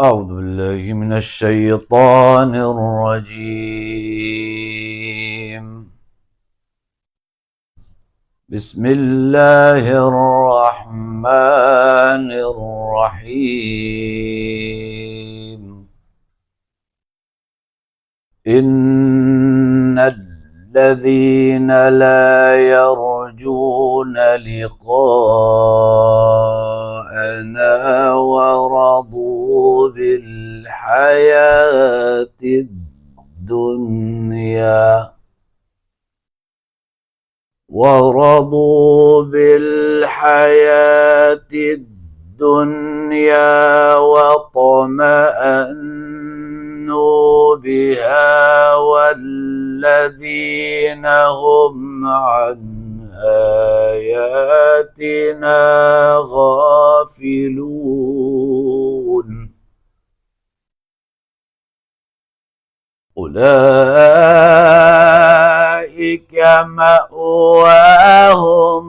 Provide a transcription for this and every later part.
أعوذ بالله من الشيطان الرجيم. بسم الله الرحمن الرحيم. إن الذين لا يرجون لقاءنا ورضوا بالحياة الدنيا واطمأنوا بها والذين هم عن آياتنا غافلون أولئك مأواهم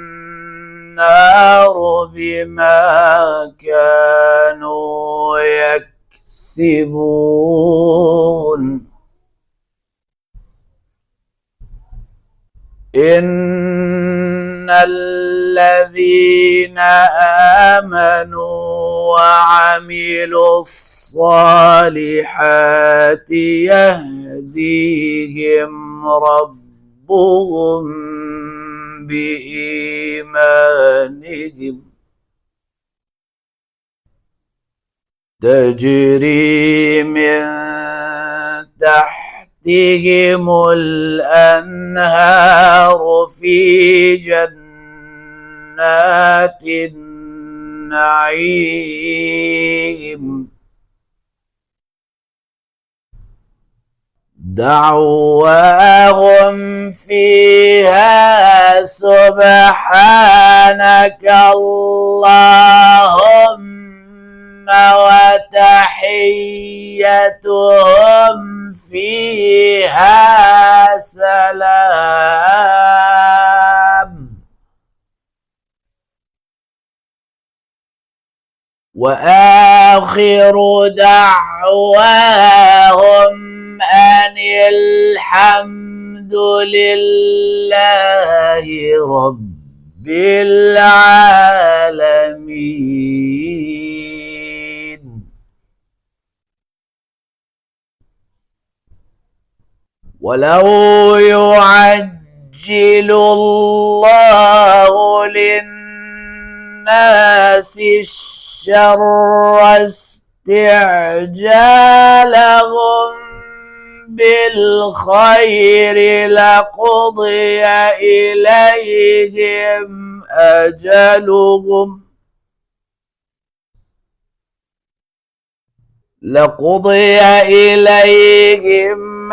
النار بما كانوا يكسبون. إن الذين آمنوا وعملوا الصالحات يهديهم ربهم بإيمانهم تجري من تحتهم الأنهار في جنات النعيم دعواهم فيها سبحانك اللهم وتحيتهم فيها سلام وآخر دعواهم أن الحمد لله رب العالمين. ولو يعجل الله للناس الشر استعجالهم بالخير لقضي إليهم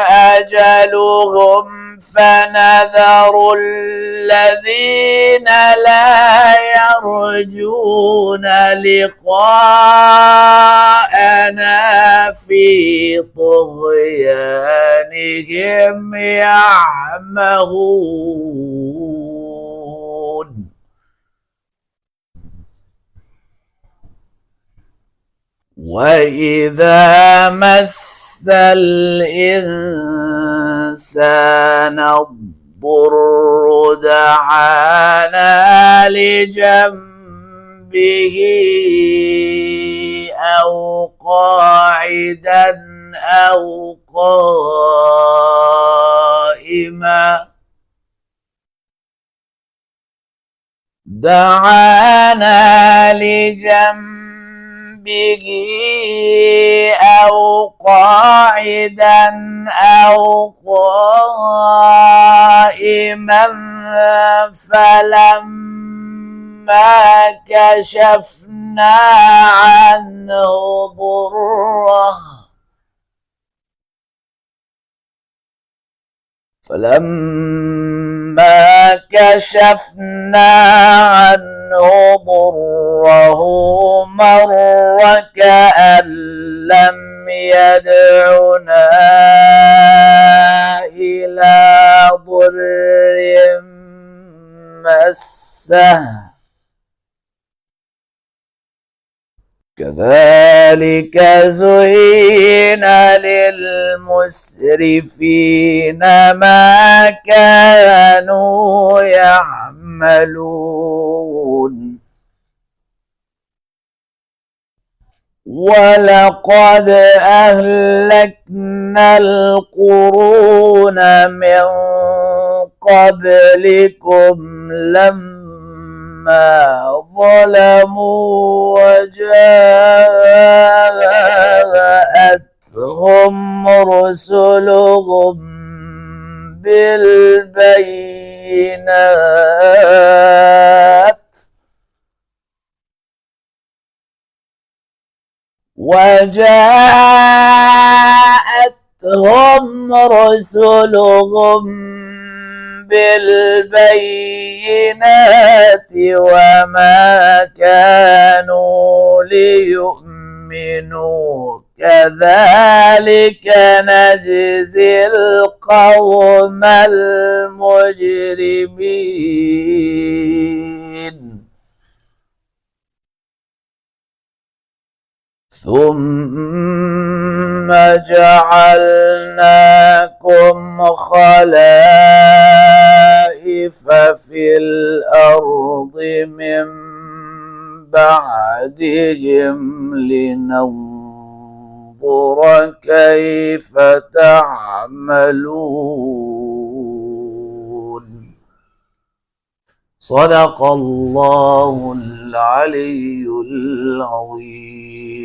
أجلهم فنذر الذين لا يرجون لقاءنا في طغيانهم يعمهون. وإذا مس الإنسان الضر دعانا لجنبه أو قاعدا أو قائما أو قاعدا أو قائما فلما كشفنا عنه ضره مر كأن لم يدعنا إلى ضر مسه كذلك زين للمسرفين ما كانوا يعملون ولقد أهلكنا القرون من قبلكم لما ظلموا وجاءتهم رسلهم بالبينات وما كانوا ليؤمنوا كذلك نجزي القوم المجرمين ثم جعلناكم خلائف في الأرض من بعدهم لننظر كيف تعملون صدق الله العلي العظيم.